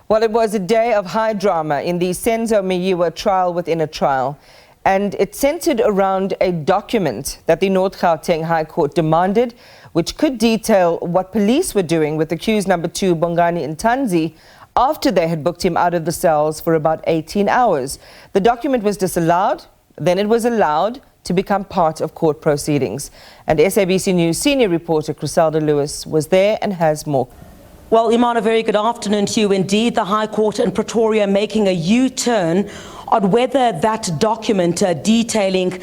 Well, it was a day of high drama in the Senzo Meyiwa trial within a trial, and it centered around a document that the North Gauteng High Court demanded, which could detail what police were doing with accused number 2, Bongani Ntanzi, after they had booked him out of the cells for about 18 hours. The document was disallowed, then it was allowed to become part of court proceedings. And SABC News senior reporter Griselda Lewis was there and has more. Well, Iman, a very good afternoon to you. Indeed, the High Court in Pretoria making a U-turn on whether that document detailing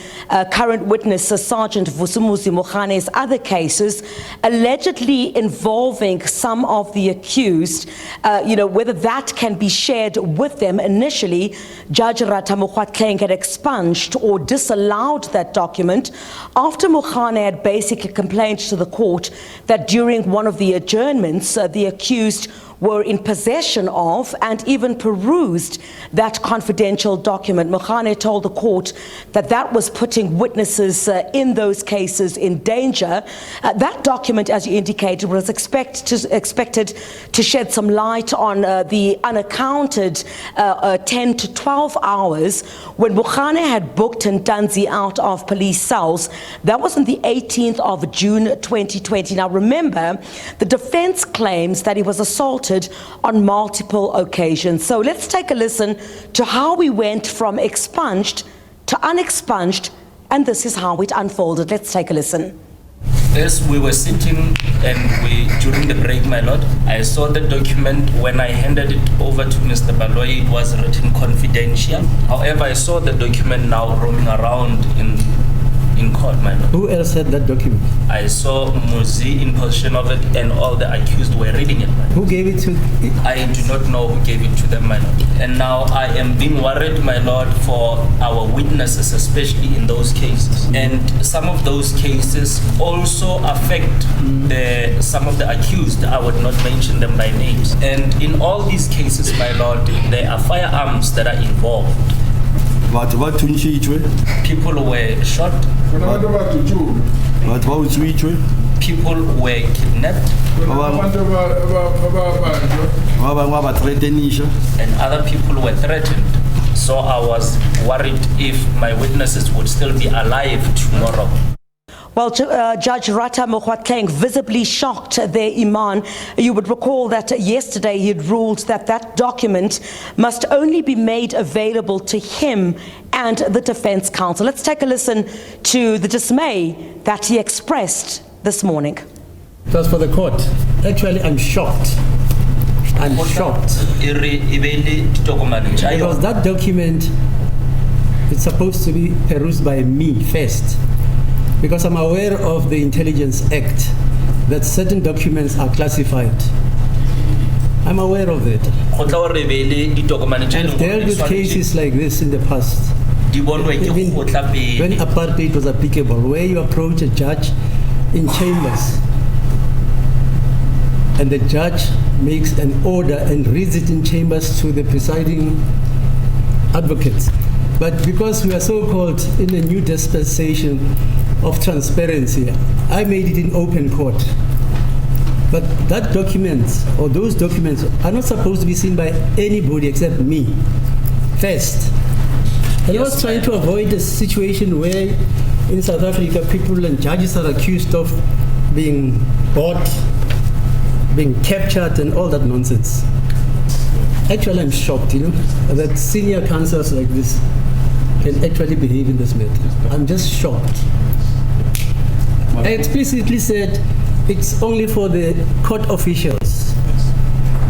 current witness Sergeant Vusumuzi Mokgane's other cases allegedly involving some of the accused, whether that can be shared with them. Initially, Judge Rata Mogoatleng had expunged or disallowed that document after Mokgane had basically complained to the court that during one of the adjournments, the accused were in possession of and even perused that confidential document. Mokgane told the court that that was putting witnesses in those cases in danger. That document, as you indicated, was expected to shed some light on the unaccounted 10 to 12 hours when Bongani had booked Ntanzi out of police cells. That was on the 18th of June 2020. Now remember, the defense claims that he was assaulted on multiple occasions. So let's take a listen to how we went from expunged to unexpunged, and this is how it unfolded. Let's take a listen. As we were sitting and during the break, my lord, I saw the document. When I handed it over to Mr. Baloyi, it was written confidential. However, I saw the document now roaming around in court, my lord. Who else had that document? I saw Muzi in possession of it, and all the accused were reading it, my lord. Who gave it to? I do not know who gave it to them, my lord. And now I am being worried, my lord, for our witnesses, especially in those cases. And some of those cases also affect some of the accused. I would not mention them by names. And in all these cases, my lord, there are firearms that are involved. People were shot. People were kidnapped. And other people were threatened. So I was worried if my witnesses would still be alive tomorrow. Well, Judge Rata Mogoatleng visibly shocked there, Iman. You would recall that yesterday he had ruled that that document must only be made available to him and the defense counsel. Let's take a listen to the dismay that he expressed this morning. It was for the court. Actually, I'm shocked. I'm shocked. Because that document is supposed to be perused by me first. Because I'm aware of the Intelligence Act, that certain documents are classified. I'm aware of it. I've dealt with cases like this in the past. Even when apartheid was applicable, where you approach a judge in chambers, and the judge makes an order and reads it in chambers to the presiding advocates. But because we are so-called in a new dispensation of transparency, I made it in open court. But that document, or those documents, are not supposed to be seen by anybody except me, first. And I was trying to avoid a situation where in South Africa, people and judges are accused of being bought, being captured, and all that nonsense. Actually, I'm shocked, that senior counsels like this can actually behave in this matter. I'm just shocked. I explicitly said it's only for the court officials.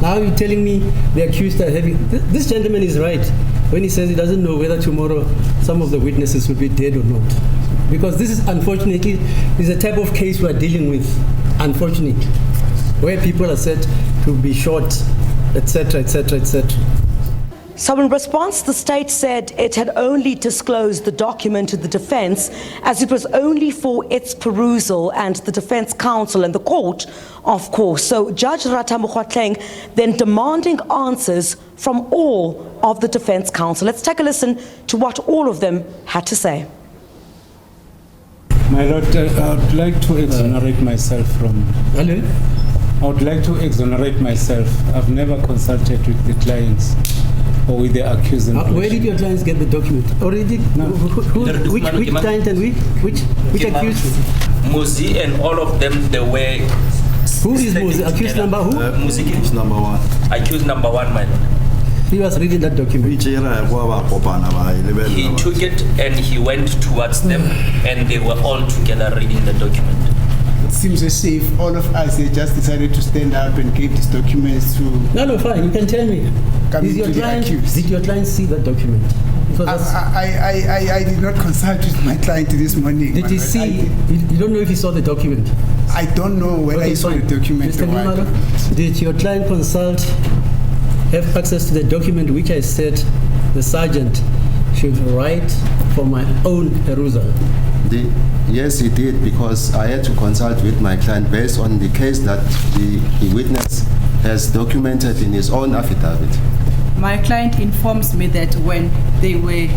Now you're telling me the accused are having... This gentleman is right when he says he doesn't know whether tomorrow some of the witnesses will be dead or not. Because this is, unfortunately, is a type of case we're dealing with, unfortunately, where people are said to be shot, etc., etc., etc. So in response, the state said it had only disclosed the document to the defense as it was only for its perusal and the defense counsel and the court, of course. So Judge Rata Mogoatleng then demanding answers from all of the defense counsel. Let's take a listen to what all of them had to say. My Lord, I'd like to exonerate myself from I would like to exonerate myself. I've never consulted with the clients or with the accused. Where did your clients get the document? Already? No. Which client and which accused? Muzi and all of them, they were. Who is Muzi? Accused number who? Muzi Accused number 1. Accused number 1, my lord. He was reading that document. He took it and he went towards them, and they were all together reading the document. It seems as if all of us they just decided to stand up and give these documents to. No, fine. You can tell me. Did your client see that document? I did not consult with my client this morning. Did he see? You don't know if he saw the document? I don't know whether he saw the document. Mr. Mimaro, did your client have access to the document which I said the sergeant should write for my own perusal? Yes, he did, because I had to consult with my client based on the case that the witness has documented in his own affidavit. My client informs me that when they were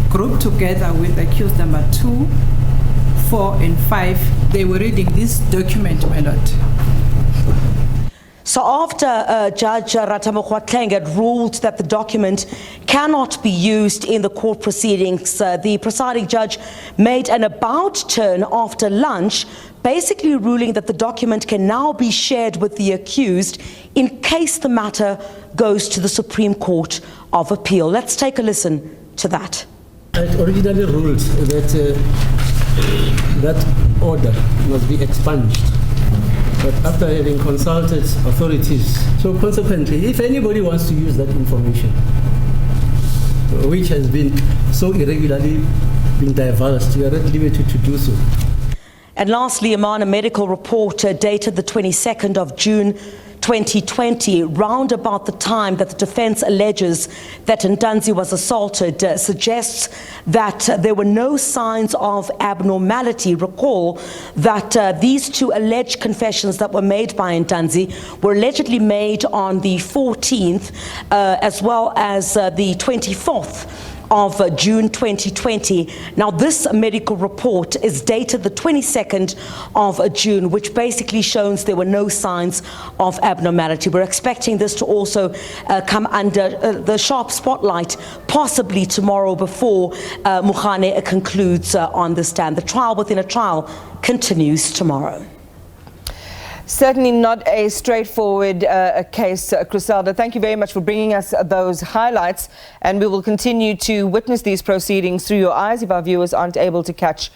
grouped together with accused number 2, 4, and 5, they were reading this document, my lord. So after Judge Ratamokwatleng had ruled that the document cannot be used in the court proceedings, the presiding judge made an about turn after lunch, basically ruling that the document can now be shared with the accused in case the matter goes to the Supreme Court of Appeal. Let's take a listen to that. I originally ruled that that order must be expunged. But after having consulted authorities, so consequently, if anybody wants to use that information, which has been so irregularly been divulged, you are at liberty to do so. And lastly, a medical report dated the 22nd of June 2020, round about the time that the defense alleges that Ntanzi was assaulted, suggests that there were no signs of abnormality. Recall that these two alleged confessions that were made by Ntanzi were allegedly made on the 14th as well as the 24th of June 2020. Now, this medical report is dated the 22nd of June, which basically shows there were no signs of abnormality. We're expecting this to also come under the sharp spotlight, possibly tomorrow before Mugane concludes on the stand. The trial within a trial continues tomorrow. Certainly not a straightforward case, Criselda. Thank you very much for bringing us those highlights, and we will continue to witness these proceedings through your eyes if our viewers aren't able to catch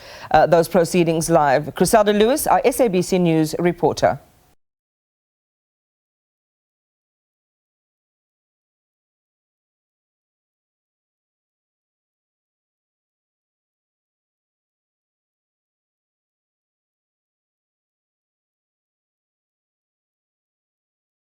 those proceedings live. Criselda Lewis, our SABC News reporter.